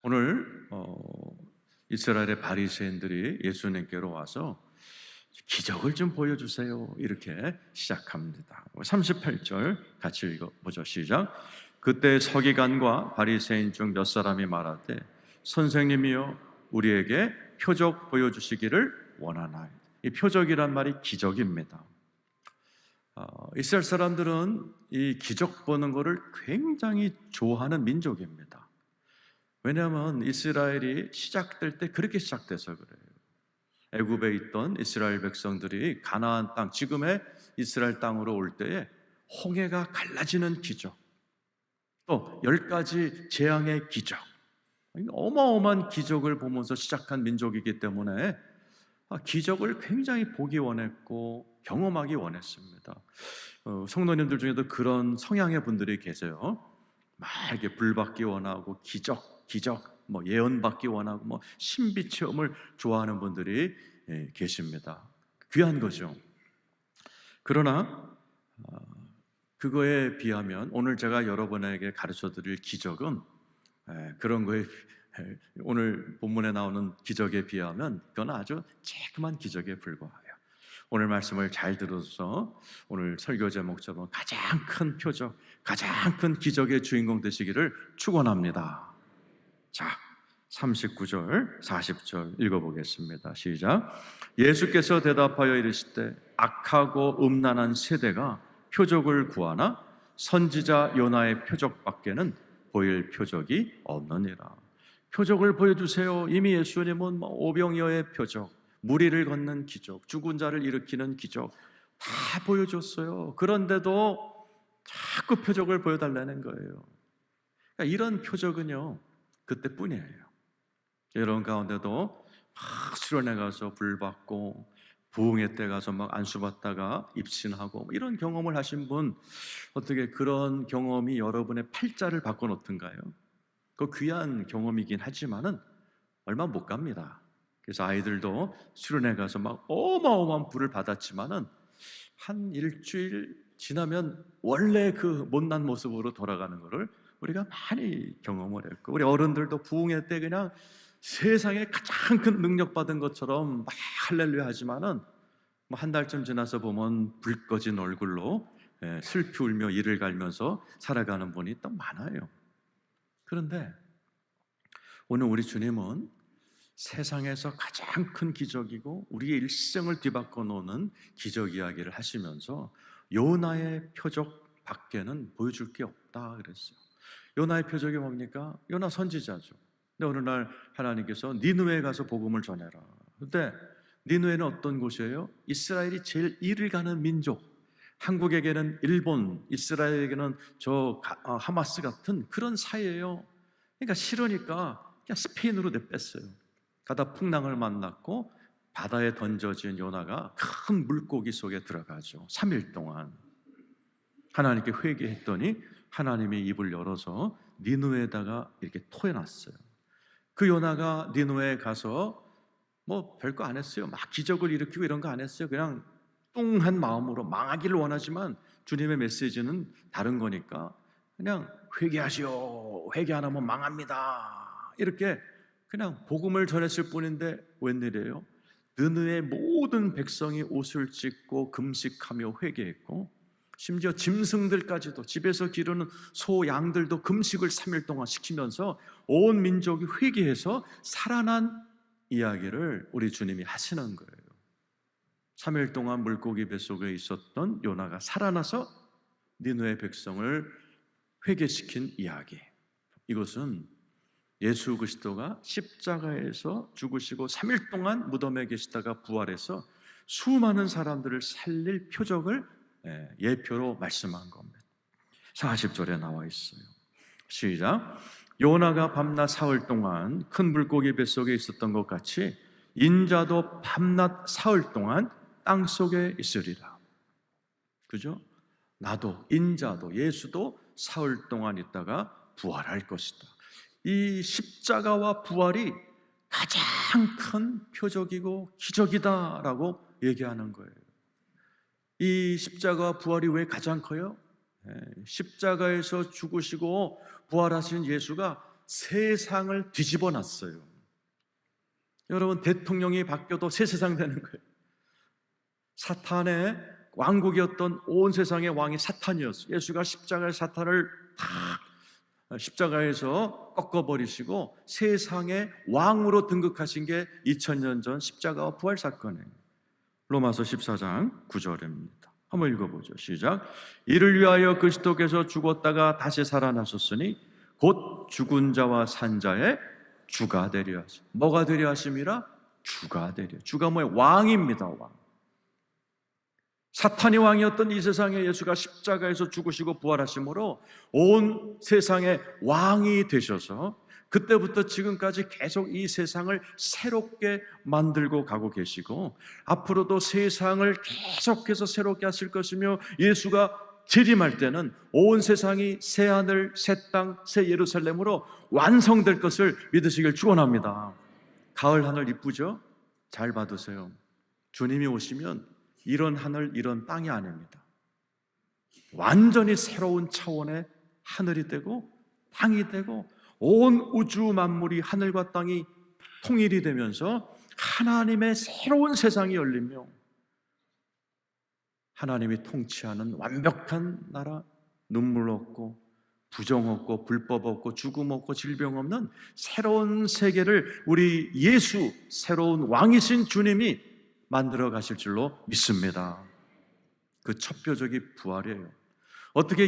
오늘 이스라엘의 바리새인들이 예수님께로 와서 기적을 좀 보여주세요 이렇게 시작합니다. 38절 같이 읽어보죠. 시작. 그때 서기관과 바리새인 중 몇 사람이 말하되 선생님이여 우리에게 표적 보여주시기를 원하나이다. 이 표적이란 말이 기적입니다. 이스라엘 사람들은 이 기적 보는 것을 굉장히 좋아하는 민족입니다. 왜냐하면 이스라엘이 시작될 때 그렇게 시작돼서 그래요. 애굽에 있던 이스라엘 백성들이 가나안 땅, 지금의 이스라엘 땅으로 올 때에 홍해가 갈라지는 기적, 또 10가지 재앙의 기적, 어마어마한 기적을 보면서 시작한 민족이기 때문에 기적을 굉장히 보기 원했고 경험하기 원했습니다. 성도님들 중에도 그런 성향의 분들이 계세요. 막 이렇게 불받기 원하고 기적, 예언 받기 원하고 신비 체험을 좋아하는 분들이 계십니다. 귀한 거죠. 그러나 그거에 비하면 오늘 제가 여러분에게 가르쳐 드릴 기적은 그런 거에 오늘 본문에 나오는 기적에 비하면 그건 아주 조그만 기적에 불과해요. 오늘 말씀을 잘 들어서 오늘 설교 제목처럼 가장 큰 표적, 가장 큰 기적의 주인공 되시기를 축원합니다. 자, 39절, 40절 읽어보겠습니다. 시작. 예수께서 대답하여 이르시되 악하고 음란한 세대가 표적을 구하나 선지자 요나의 표적밖에는 보일 표적이 없느니라. 표적을 보여주세요. 이미 예수님은 오병이어의 표적, 무리를 걷는 기적, 죽은 자를 일으키는 기적 다 보여줬어요. 그런데도 자꾸 표적을 보여달라는 거예요. 그러니까 이런 표적은요 그때뿐이에요. 여러분 가운데도 막 수련회 가서 불 받고 부흥회 때 가서 막 안수 받다가 입신하고 이런 경험을 하신 분, 어떻게 그런 경험이 여러분의 팔자를 바꿔놓던가요? 그 귀한 경험이긴 하지만은 얼마 못 갑니다. 그래서 아이들도 수련회 가서 막 어마어마한 불을 받았지만은 한 일주일 지나면 원래 그 못난 모습으로 돌아가는 것을 우리가 많이 경험을 했고, 우리 어른들도 부흥회 때 그냥 세상에 가장 큰 능력 받은 것처럼 막 할렐루야 하지만은 한 달쯤 지나서 보면 불 꺼진 얼굴로 슬피 울며 이를 갈면서 살아가는 분이 또 많아요. 그런데 오늘 우리 주님은 세상에서 가장 큰 기적이고 우리의 일생을 뒤바꿔 놓는 기적 이야기를 하시면서 요나의 표적 밖에는 보여줄 게 없다 그랬어요. 요나의 표적이 뭡니까? 요나 선지자죠. 근데 어느 날 하나님께서 니느웨에 가서 복음을 전해라. 그때 니느웨는 어떤 곳이에요? 이스라엘이 제일 이를 가는 민족. 한국에게는 일본, 이스라엘에게는 하마스 같은 그런 사이예요. 그러니까 싫으니까 그냥 스페인으로 내뺐어요. 가다 풍랑을 만났고 바다에 던져진 요나가 큰 물고기 속에 들어가죠. 3일 동안 하나님께 회개했더니 하나님이 입을 열어서 니느웨에다가 이렇게 토해놨어요. 그 요나가 니느웨에 가서 별거 안 했어요. 막 기적을 일으키고 이런 거 안 했어요. 그냥 뚱한 마음으로 망하기를 원하지만 주님의 메시지는 다른 거니까 그냥 회개하시오. 회개 안 하면 망합니다. 이렇게 그냥 복음을 전했을 뿐인데 웬일이에요? 느느의 모든 백성이 옷을 찢고 금식하며 회개했고, 심지어 짐승들까지도, 집에서 기르는 소, 양들도 금식을 3일 동안 시키면서 온 민족이 회개해서 살아난 이야기를 우리 주님이 하시는 거예요. 3일 동안 물고기 뱃속에 있었던 요나가 살아나서 니느웨 백성을 회개시킨 이야기. 이것은 예수 그리스도가 십자가에서 죽으시고 3일 동안 무덤에 계시다가 부활해서 수많은 사람들을 살릴 표적을 예표로 말씀한 겁니다. 40절에 나와 있어요. 시작. 요나가 밤낮 사흘 동안 큰 물고기 뱃속에 있었던 것 같이 인자도 밤낮 사흘 동안 땅속에 있으리라. 그죠? 나도, 인자도, 예수도 사흘 동안 있다가 부활할 것이다. 이 십자가와 부활이 가장 큰 표적이고 기적이다라고 얘기하는 거예요. 이 십자가와 부활이 왜 가장 커요? 십자가에서 죽으시고 부활하신 예수가 세상을 뒤집어 놨어요. 여러분, 대통령이 바뀌어도 새 세상 되는 거예요. 사탄의 왕국이었던 온 세상의 왕이 사탄이었어요. 예수가 십자가의 사탄을 다 십자가에서 꺾어버리시고 세상의 왕으로 등극하신 게 2000년 전 십자가와 부활 사건이에요. 로마서 14장 9절입니다. 한번 읽어보죠. 시작. 이를 위하여 그리스도께서 죽었다가 다시 살아나셨으니 곧 죽은 자와 산 자의 주가 되려 하심. 뭐가 되려 하심이라? 주가 되려. 주가 뭐예요? 왕입니다. 왕. 사탄이 왕이었던 이 세상에 예수가 십자가에서 죽으시고 부활하심으로 온 세상의 왕이 되셔서 그때부터 지금까지 계속 이 세상을 새롭게 만들고 가고 계시고 앞으로도 세상을 계속해서 새롭게 하실 것이며 예수가 재림할 때는 온 세상이 새 하늘, 새 땅, 새 예루살렘으로 완성될 것을 믿으시길 축원합니다. 가을 하늘 이쁘죠? 잘 받으세요. 주님이 오시면 이런 하늘, 이런 땅이 아닙니다. 완전히 새로운 차원의 하늘이 되고 땅이 되고 온 우주 만물이 하늘과 땅이 통일이 되면서 하나님의 새로운 세상이 열리며 하나님이 통치하는 완벽한 나라, 눈물 없고 부정 없고 불법 없고 죽음 없고 질병 없는 새로운 세계를 우리 예수, 새로운 왕이신 주님이 만들어 가실 줄로 믿습니다. 그 첩표적인 부활이에요. 어떻게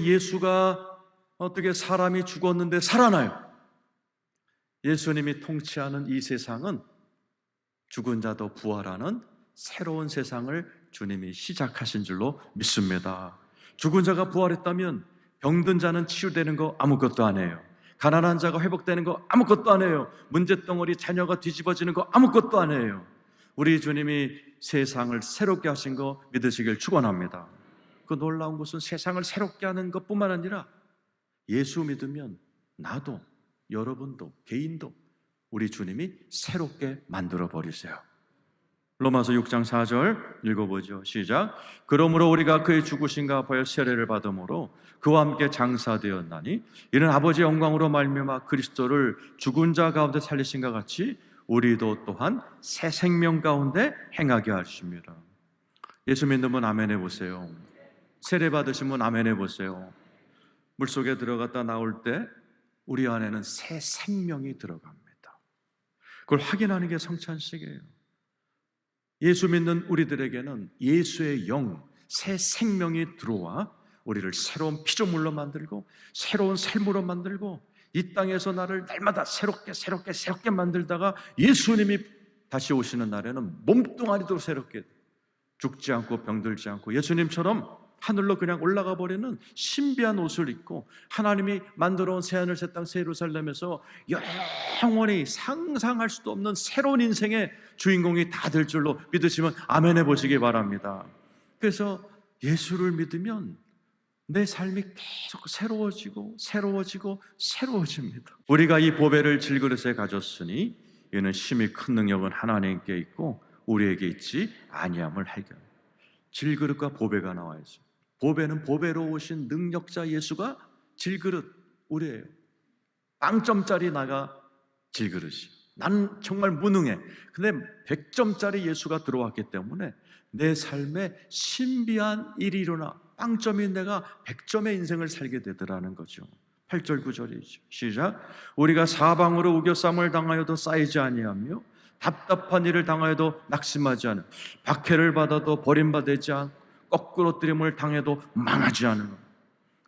사람이 죽었는데 살아나요? 예수님이 통치하는 이 세상은 죽은 자도 부활하는 새로운 세상을 주님이 시작하신 줄로 믿습니다. 죽은 자가 부활했다면 병든 자는 치유되는 거 아무것도 안 해요. 가난한 자가 회복되는 거 아무것도 안 해요. 문제덩어리 자녀가 뒤집어지는 거 아무것도 안 해요. 우리 주님이 세상을 새롭게 하신 거 믿으시길 축원합니다. 그 놀라운 것은 세상을 새롭게 하는 것뿐만 아니라 예수 믿으면 나도 여러분도 개인도 우리 주님이 새롭게 만들어 버리세요. 로마서 6장 4절 읽어보죠. 시작. 그러므로 우리가 그의 죽으심과 부활 세례를 받음으로 그와 함께 장사되었나니 이는 아버지의 영광으로 말미암아 그리스도를 죽은 자 가운데 살리신과 같이 우리도 또한 새 생명 가운데 행하게 하십니다. 예수 믿는 분 아멘 해보세요. 세례 받으신 분 아멘 해보세요. 물속에 들어갔다 나올 때 우리 안에는 새 생명이 들어갑니다. 그걸 확인하는 게 성찬식이에요. 예수 믿는 우리들에게는 예수의 영, 새 생명이 들어와 우리를 새로운 피조물로 만들고 새로운 삶으로 만들고 이 땅에서 나를 날마다 새롭게 만들다가 예수님이 다시 오시는 날에는 몸뚱아리도 새롭게 죽지 않고 병들지 않고 예수님처럼 하늘로 그냥 올라가 버리는 신비한 옷을 입고 하나님이 만들어 온 새하늘 새 땅 새 예루살렘에서 영원히 상상할 수도 없는 새로운 인생의 주인공이 다 될 줄로 믿으시면 아멘 해보시기 바랍니다. 그래서 예수를 믿으면 내 삶이 계속 새로워집니다. 우리가 이 보배를 질그릇에 가졌으니 이는 심히 큰 능력은 하나님께 있고 우리에게 있지 아니함을 알게. 질그릇과 보배가 나와야지. 보배는 보배로 오신 능력자 예수가 질그릇 우리예요. 빵점짜리 나가 질그릇이. 난 정말 무능해. 근데 100점짜리 예수가 들어왔기 때문에 내 삶에 신비한 일이 일어나 빵점인 내가 100점의 인생을 살게 되더라는 거죠. 8절 9절이죠. 시작. 우리가 사방으로 우겨쌈을 당하여도 쌓이지 아니하며 답답한 일을 당하여도 낙심하지 않은, 박해를 받아도 버림받지 않고 거꾸러뜨림을 당해도 망하지 않은.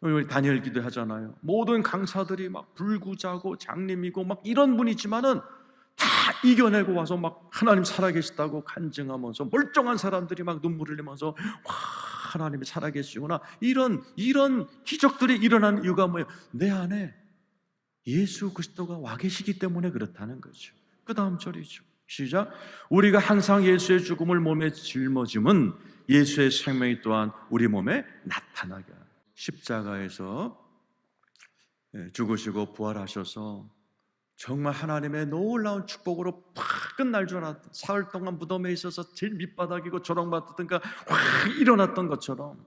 우리 다니엘 기도하잖아요. 모든 강사들이 막 불구자고 장님이고 막 이런 분이지만은 다 이겨내고 와서 막 하나님 살아계시다고 간증하면서 멀쩡한 사람들이 막 눈물을 흘리면서 와 하나님이 살아계시구나 이런 기적들이 일어나는 이유가 뭐예요? 내 안에 예수 그리스도가 와 계시기 때문에 그렇다는 거죠. 그 다음 절이죠. 시작. 우리가 항상 예수의 죽음을 몸에 짊어짐은 예수의 생명이 또한 우리 몸에 나타나게 하는. 십자가에서 죽으시고 부활하셔서 정말 하나님의 놀라운 축복으로 팍 끝날 줄 알았던, 사흘 동안 무덤에 있어서 제일 밑바닥이고 조롱받았던가 확 일어났던 것처럼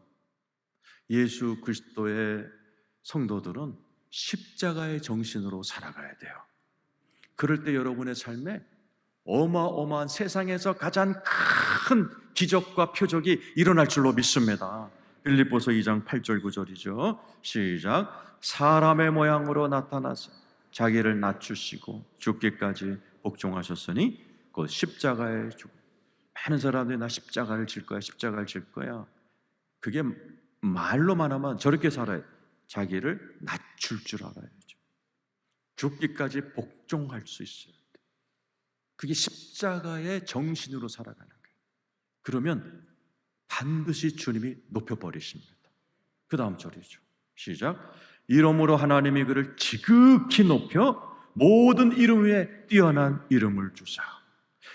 예수 그리스도의 성도들은 십자가의 정신으로 살아가야 돼요. 그럴 때 여러분의 삶에 어마어마한 세상에서 가장 큰 기적과 표적이 일어날 줄로 믿습니다. 빌립보서 2장 8절 9절이죠. 시작. 사람의 모양으로 나타나서 자기를 낮추시고 죽기까지 복종하셨으니 곧 십자가에 죽. 많은 사람들이 나 십자가를 질 거야, 십자가를 질 거야. 그게 말로만 하면 저렇게 살아요. 자기를 낮출 줄 알아야죠. 죽기까지 복종할 수 있어요. 그게 십자가의 정신으로 살아가는 거예요. 그러면 반드시 주님이 높여버리십니다. 그 다음 절이죠. 시작. 이러므로 하나님이 그를 지극히 높여 모든 이름 위에 뛰어난 이름을 주사.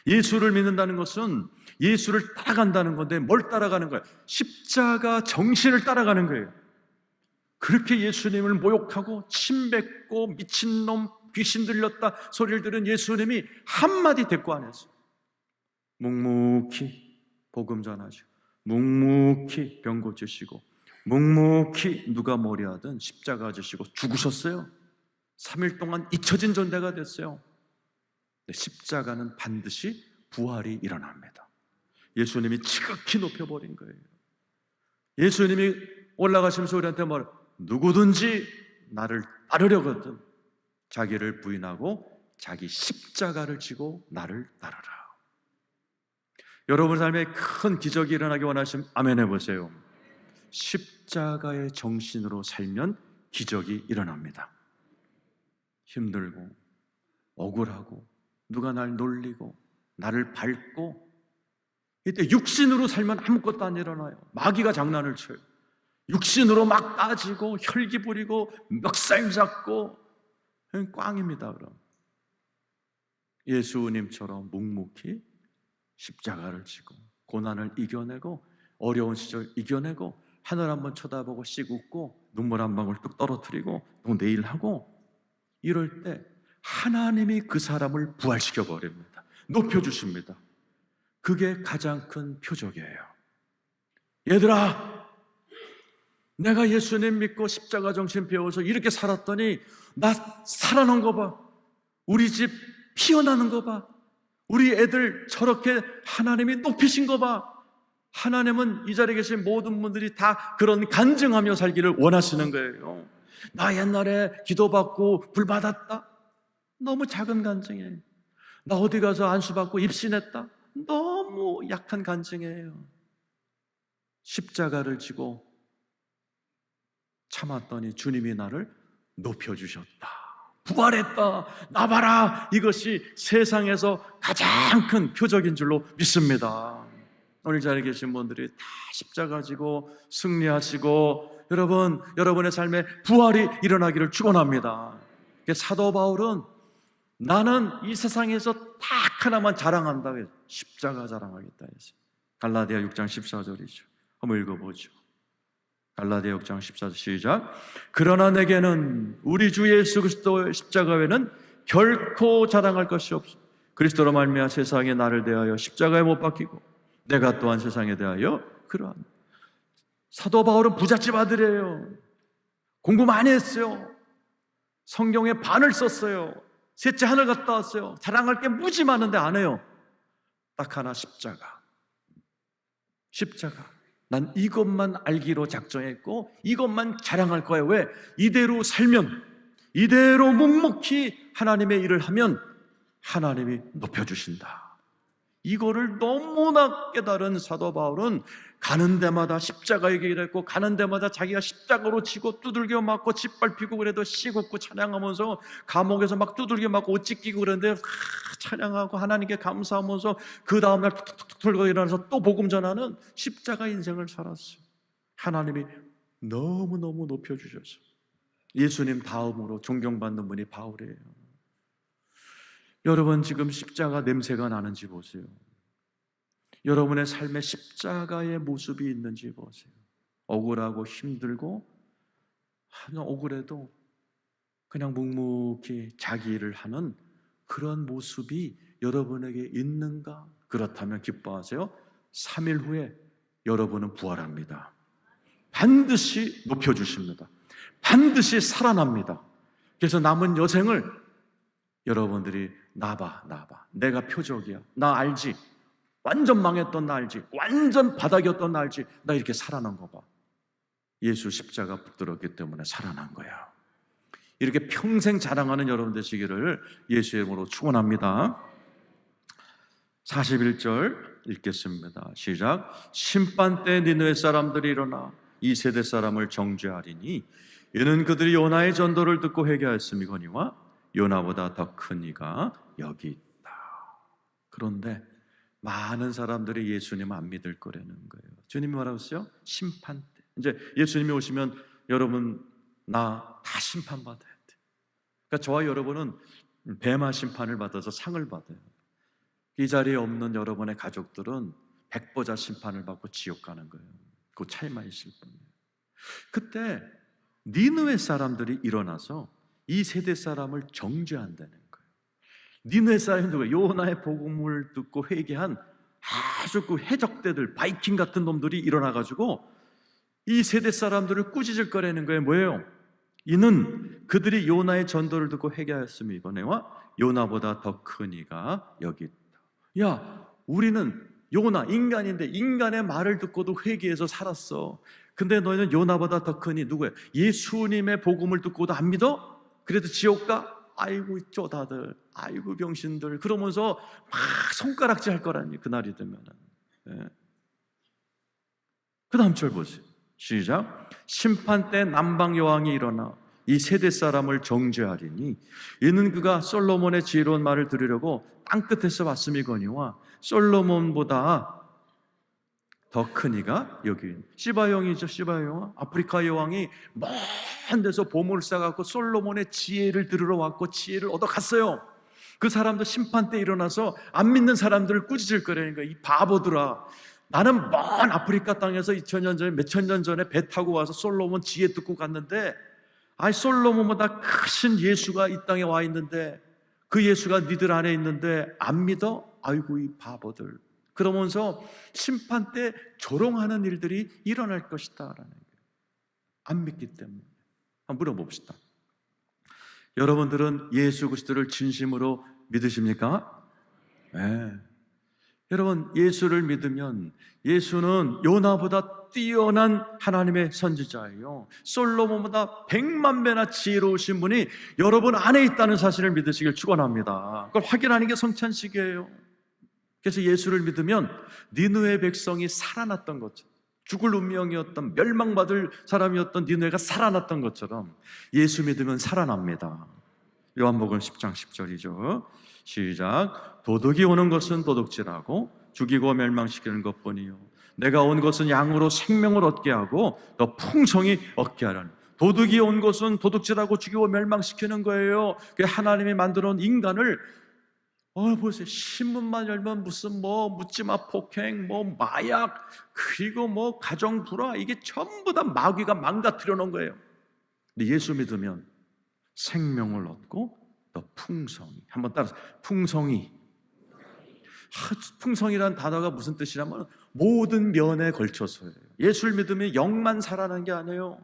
예수를 믿는다는 것은 예수를 따라간다는 건데 뭘 따라가는 거예요? 십자가 정신을 따라가는 거예요. 그렇게 예수님을 모욕하고 침뱉고 미친놈, 귀신 들렸다 소리를 들은 예수님이 한마디 대꾸 안 했어요. 묵묵히 복음 전하시고 묵묵히 병 고치시고 묵묵히 누가 머리하든 십자가 지시고 죽으셨어요. 3일 동안 잊혀진 존재가 됐어요. 십자가는 반드시 부활이 일어납니다. 예수님이 지극히 높여버린 거예요. 예수님이 올라가시면서 우리한테 말, 누구든지 나를 따르려거든 자기를 부인하고 자기 십자가를 지고 나를 따르라. 여러분 삶에 큰 기적이 일어나기 원하시면 아멘 해보세요. 십자가의 정신으로 살면 기적이 일어납니다. 힘들고 억울하고 누가 날 놀리고 나를 밟고 이때 육신으로 살면 아무것도 안 일어나요. 마귀가 장난을 쳐요. 육신으로 막 따지고 혈기 부리고 멱살 잡고 꽝입니다. 그럼 예수님처럼 묵묵히 십자가를 지고 고난을 이겨내고 어려운 시절 이겨내고 하늘 한번 쳐다보고 씩 웃고 눈물 한 방울 뚝 떨어뜨리고 또 내일 하고 이럴 때 하나님이 그 사람을 부활시켜 버립니다. 높여주십니다. 그게 가장 큰 표적이에요. 얘들아, 내가 예수님 믿고 십자가 정신 배워서 이렇게 살았더니 나 살아난 거 봐. 우리 집 피어나는 거 봐. 우리 애들 저렇게 하나님이 높이신 거 봐. 하나님은 이 자리에 계신 모든 분들이 다 그런 간증하며 살기를 원하시는 거예요. 나 옛날에 기도받고 불 받았다. 너무 작은 간증이에요. 나 어디 가서 안수받고 입신했다. 너무 약한 간증이에요. 십자가를 지고 참았더니 주님이 나를 높여주셨다. 부활했다. 나 봐라. 이것이 세상에서 가장 큰 표적인 줄로 믿습니다. 오늘 자리에 계신 분들이 다 십자가 지고 승리하시고 여러분의 삶에 부활이 일어나기를 축원합니다. 사도 바울은 나는 이 세상에서 딱 하나만 자랑한다. 십자가 자랑하겠다 했어요. 갈라디아 6장 14절이죠. 한번 읽어보죠. 갈라디아 6장 14절 시작. 그러나 내게는 우리 주 예수 그리스도의 십자가 외에는 결코 자랑할 것이 없어. 그리스도로 말미암아 세상에 나를 대하여 십자가에 못 박히고 내가 또한 세상에 대하여 그러한. 사도 바울은 부잣집 아들이에요. 공부 많이 했어요. 성경에 반을 썼어요. 셋째 하늘 갔다 왔어요. 자랑할 게 무지 많은데 안 해요. 딱 하나, 십자가. 난 이것만 알기로 작정했고 이것만 자랑할 거예요. 왜? 이대로 살면, 이대로 묵묵히 하나님의 일을 하면 하나님이 높여주신다. 이거를 너무나 깨달은 사도 바울은 가는 데마다 십자가 얘기를 했고 가는 데마다 자기가 십자가로 치고 두들겨 맞고 짓밟히고 그래도 씩 웃고 찬양하면서 감옥에서 막 두들겨 맞고 옷 찢기고 그랬는데 찬양하고 하나님께 감사하면서 그 다음날 툭툭툭 털고 일어나서 또 복음 전하는 십자가 인생을 살았어요. 하나님이 너무너무 높여주셔서 예수님 다음으로 존경받는 분이 바울이에요. 여러분 지금 십자가 냄새가 나는지 보세요. 여러분의 삶에 십자가의 모습이 있는지 보세요. 억울하고 힘들고 억울해도 그냥 묵묵히 자기 일을 하는 그런 모습이 여러분에게 있는가? 그렇다면 기뻐하세요. 3일 후에 여러분은 부활합니다. 반드시 높여주십니다. 반드시 살아납니다. 그래서 남은 여생을 여러분들이 나봐 내가 표적이야, 나 알지, 완전 망했던 나 알지, 완전 바닥이었던 나 알지, 나 이렇게 살아난 거 봐. 예수 십자가 붙들었기 때문에 살아난 거야. 이렇게 평생 자랑하는 여러분 되시기를 예수의 이름으로 축원합니다. 41절 읽겠습니다. 시작. 심판 때 니느웨 사람들이 일어나 이 세대 사람을 정죄하리니 이는 그들이 요나의 전도를 듣고 회개하였음이거니와 요나보다 더 큰 이가 여기 있다. 그런데 많은 사람들이 예수님 안 믿을 거라는 거예요. 주님이 뭐라고 했어요? 심판 때. 이제 예수님이 오시면 여러분 나 다 심판받아야 돼. 그러니까 저와 여러분은 뱀마 심판을 받아서 상을 받아요. 이 자리에 없는 여러분의 가족들은 백보자 심판을 받고 지옥 가는 거예요. 그 차이만 있을 뿐이에요. 그때 니느웨 사람들이 일어나서 이 세대 사람을 정죄한다는 거예요. 니느웨 사람이 누구예요? 요나의 복음을 듣고 회개한 아주 그 해적대들, 바이킹 같은 놈들이 일어나가지고 이 세대 사람들을 꾸짖을거리는 거예요. 뭐예요? 이는 그들이 요나의 전도를 듣고 회개하였음이거니와 요나보다 더 큰 이가 여기 있다. 야, 우리는 요나 인간인데 인간의 말을 듣고도 회개해서 살았어. 근데 너희는 요나보다 더 큰 이 누구예요? 예수님의 복음을 듣고도 안 믿어? 그래도 지옥 가? 아이고 쪼다들, 아이고 병신들, 그러면서 막 손가락질 할 거라니, 그날이 되면은. 예. 그 다음 절 보세요. 시작. 심판 때 남방 여왕이 일어나 이 세대 사람을 정죄하리니 이는 그가 솔로몬의 지혜로운 말을 들으려고 땅끝에서 왔음이거니와 솔로몬보다 더 큰 이가 여기 시바 여왕이죠. 시바 여왕, 아프리카 여왕이 먼 데서 보물을 싸갖고 솔로몬의 지혜를 들으러 왔고 지혜를 얻어갔어요. 그 사람도 심판 때 일어나서 안 믿는 사람들을 꾸짖을 거라는 거야. 이 바보들아, 나는 먼 아프리카 땅에서 2000년 전에, 몇천 년 전에 배 타고 와서 솔로몬 지혜 듣고 갔는데, 아니 솔로몬보다 크신 예수가 이 땅에 와 있는데 그 예수가 니들 안에 있는데 안 믿어? 아이고 이 바보들. 그러면서 심판 때 조롱하는 일들이 일어날 것이다라는 거예요. 안 믿기 때문에. 한번 물어봅시다. 여러분들은 예수 그리스도를 진심으로 믿으십니까? 네. 여러분, 예수를 믿으면 예수는 요나보다 뛰어난 하나님의 선지자예요. 솔로몬보다 100만 배나 지혜로우신 분이 여러분 안에 있다는 사실을 믿으시길 축원합니다. 그걸 확인하는 게 성찬식이에요. 그래서 예수를 믿으면 니느웨 백성이 살아났던 것처럼, 죽을 운명이었던, 멸망받을 사람이었던 니느웨가 살아났던 것처럼 예수 믿으면 살아납니다. 요한복음 10장 10절이죠. 시작. 도둑이 오는 것은 도둑질하고 죽이고 멸망시키는 것뿐이요 내가 온 것은 양으로 생명을 얻게 하고 더 풍성히 얻게 하라는. 도둑이 온 것은 도둑질하고 죽이고 멸망시키는 거예요. 하나님이 만들어 놓은 인간을 보세요. 신문만 열면 무슨 묻지마 폭행, 마약, 그리고 가정 불화, 이게 전부 다 마귀가 망가뜨려 놓은 거예요. 근데 예수 믿으면 생명을 얻고 더 풍성히. 한번 따라서 풍성히. 풍성이라는 단어가 무슨 뜻이냐면 모든 면에 걸쳐서예요. 예수를 믿으면 영만 살아나는 게 아니에요.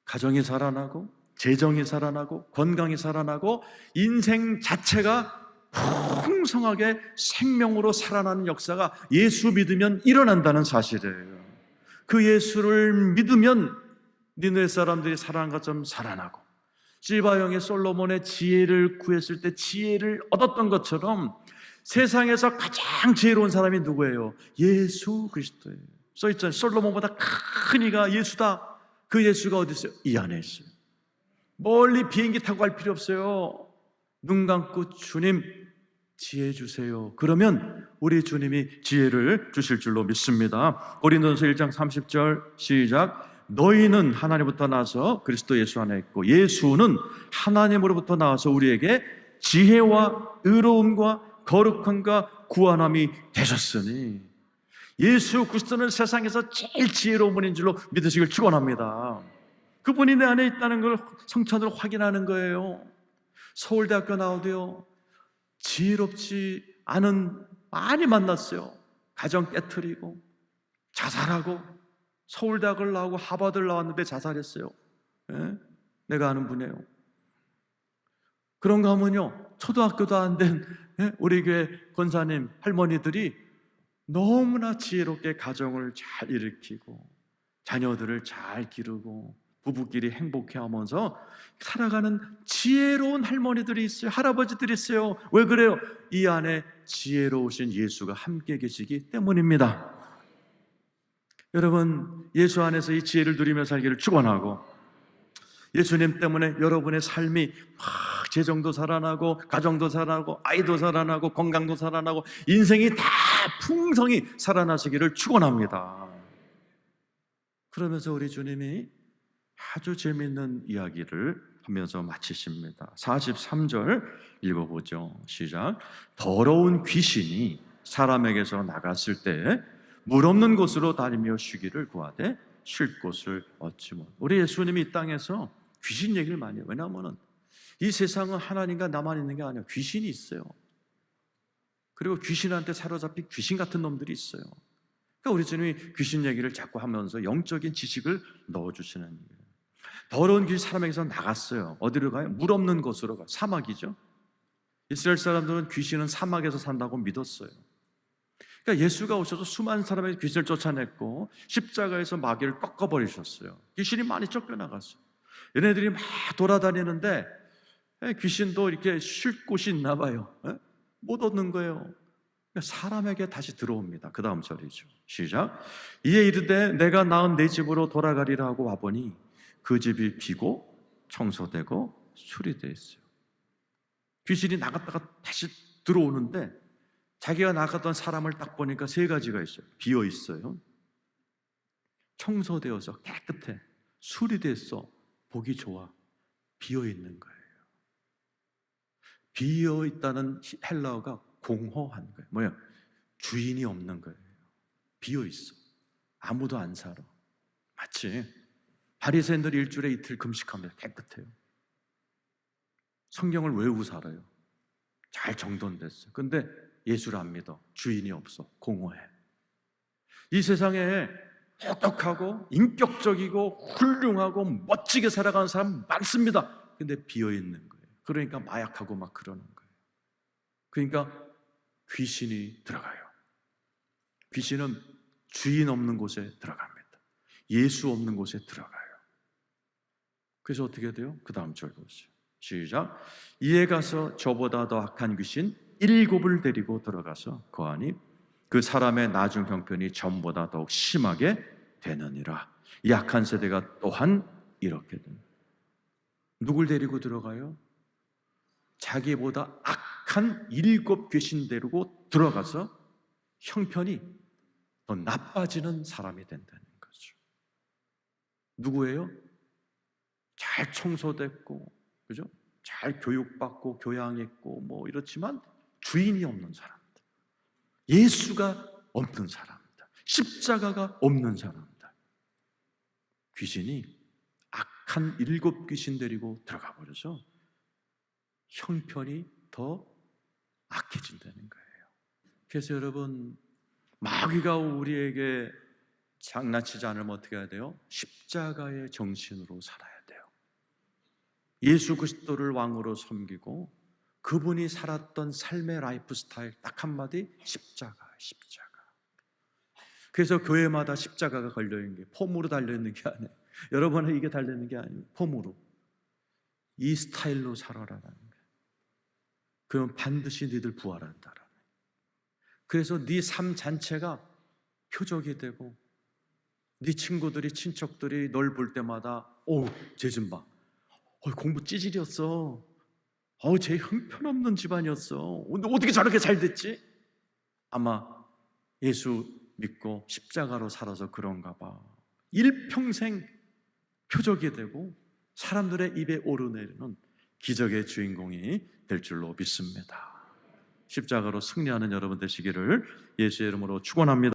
가정이 살아나고 재정이 살아나고 건강이 살아나고 인생 자체가 풍성하게 생명으로 살아나는 역사가 예수 믿으면 일어난다는 사실이에요. 그 예수를 믿으면 니느웨 사람들이 살아난 것처럼 살아나고, 시바 왕의 솔로몬의 지혜를 구했을 때 지혜를 얻었던 것처럼 세상에서 가장 지혜로운 사람이 누구예요? 예수 그리스도예요. 써있잖아요. 솔로몬보다 큰 이가 예수다. 그 예수가 어디 있어요? 이 안에 있어요. 멀리 비행기 타고 갈 필요 없어요. 눈 감고 주님 지혜 주세요. 그러면 우리 주님이 지혜를 주실 줄로 믿습니다. 고린도전서 1장 30절 시작. 너희는 하나님부터 나와서 그리스도 예수 안에 있고 예수는 하나님으로부터 나와서 우리에게 지혜와 의로움과 거룩함과 구원함이 되셨으니, 예수 그리스도는 세상에서 제일 지혜로운 분인 줄로 믿으시길 축원합니다. 그분이 내 안에 있다는 걸 성찬으로 확인하는 거예요. 서울대학교 나오도요, 지혜롭지 않은 많이 만났어요. 가정 깨트리고 자살하고, 서울대학을 나오고 하버드를 나왔는데 자살했어요. 예? 내가 아는 분이에요. 그런가 하면요, 초등학교도 안 된 우리 교회 권사님 할머니들이 너무나 지혜롭게 가정을 잘 일으키고 자녀들을 잘 기르고 부부끼리 행복해하면서 살아가는 지혜로운 할머니들이 있어요. 할아버지들이 있어요. 왜 그래요? 이 안에 지혜로우신 예수가 함께 계시기 때문입니다. 여러분, 예수 안에서 이 지혜를 누리며 살기를 축원하고, 예수님 때문에 여러분의 삶이 막 재정도 살아나고 가정도 살아나고 아이도 살아나고 건강도 살아나고 인생이 다 풍성히 살아나시기를 축원합니다. 그러면서 우리 주님이 아주 재미있는 이야기를 하면서 마치십니다. 43절 읽어보죠. 시작. 더러운 귀신이 사람에게서 나갔을 때 물 없는 곳으로 다니며 쉬기를 구하되 쉴 곳을 얻지 못. 우리 예수님이 이 땅에서 귀신 얘기를 많이 해요. 왜냐하면 이 세상은 하나님과 나만 있는 게 아니에요. 귀신이 있어요. 그리고 귀신한테 사로잡힌 귀신 같은 놈들이 있어요. 그러니까 우리 주님이 귀신 얘기를 자꾸 하면서 영적인 지식을 넣어주시는 거예요. 더러운 귀신 사람에게서 나갔어요. 어디로 가요? 물 없는 곳으로 가요. 사막이죠. 이스라엘 사람들은 귀신은 사막에서 산다고 믿었어요. 그러니까 예수가 오셔서 수많은 사람의 귀신을 쫓아냈고 십자가에서 마귀를 꺾어버리셨어요. 귀신이 많이 쫓겨나갔어요. 얘네들이 막 돌아다니는데 귀신도 이렇게 쉴 곳이 있나 봐요. 못 얻는 거예요. 그러니까 사람에게 다시 들어옵니다. 그 다음 절이죠. 시작. 이에 이르되 내가 낳은 내 집으로 돌아가리라 하고 와보니 그 집이 비고 청소되고 수리되어 있어요. 귀신이 나갔다가 다시 들어오는데 자기가 나갔던 사람을 딱 보니까 세 가지가 있어요. 비어 있어요. 청소되어서 깨끗해. 수리됐어. 보기 좋아. 비어 있는 거예요. 비어 있다는 헬라어가 공허한 거예요. 뭐야? 주인이 없는 거예요. 비어 있어. 아무도 안 살아. 마치 바리새인들이 일주일에 이틀 금식합니다. 깨끗해요. 성경을 외우고 살아요. 잘 정돈됐어요. 근데 예수를 안 믿어. 주인이 없어. 공허해. 이 세상에 똑똑하고 인격적이고 훌륭하고 멋지게 살아가는 사람 많습니다. 근데 비어있는 거예요. 그러니까 마약하고 막 그러는 거예요. 그러니까 귀신이 들어가요. 귀신은 주인 없는 곳에 들어갑니다. 예수 없는 곳에 들어가요. 그래서 어떻게 돼요? 그 다음 절 보세요. 시작. 이에 가서 저보다 더 악한 귀신 7을 데리고 들어가서 거하니 그 사람의 나중 형편이 전보다 더욱 심하게 되느니라. 이 악한 세대가 또한 이렇게 됩니다. 누굴 데리고 들어가요? 자기보다 악한 7 귀신 데리고 들어가서 형편이 더 나빠지는 사람이 된다는 거죠. 누구예요? 잘 청소됐고, 그죠? 잘 교육받고 교양했고 뭐 이렇지만 주인이 없는 사람들, 예수가 없는 사람들, 십자가가 없는 사람들, 귀신이 악한 7 귀신 데리고 들어가 버려서 형편이 더 악해진다는 거예요. 그래서 여러분, 마귀가 우리에게 장난치지 않으면 어떻게 해야 돼요? 십자가의 정신으로 살아야 돼요. 예수 그리스도를 왕으로 섬기고 그분이 살았던 삶의 라이프 스타일 딱 한마디, 십자가, 십자가. 그래서 교회마다 십자가가 걸려있는 게 폼으로 달려있는 게 아니에요. 여러분은 이게 달려있는 게 아니에요. 폼으로. 이 스타일로 살아라라는 거예요. 그럼 반드시 너희들 부활한다라는 거예요. 그래서 네 삶 자체가 표적이 되고 네 친구들이 친척들이 널 볼 때마다 쟤 좀 봐. 공부 찌질이었어. 쟤 형편없는 집안이었어. 근데 어떻게 저렇게 잘 됐지? 아마 예수 믿고 십자가로 살아서 그런가 봐. 일평생 표적이 되고 사람들의 입에 오르내리는 기적의 주인공이 될 줄로 믿습니다. 십자가로 승리하는 여러분 되시기를 예수의 이름으로 축원합니다.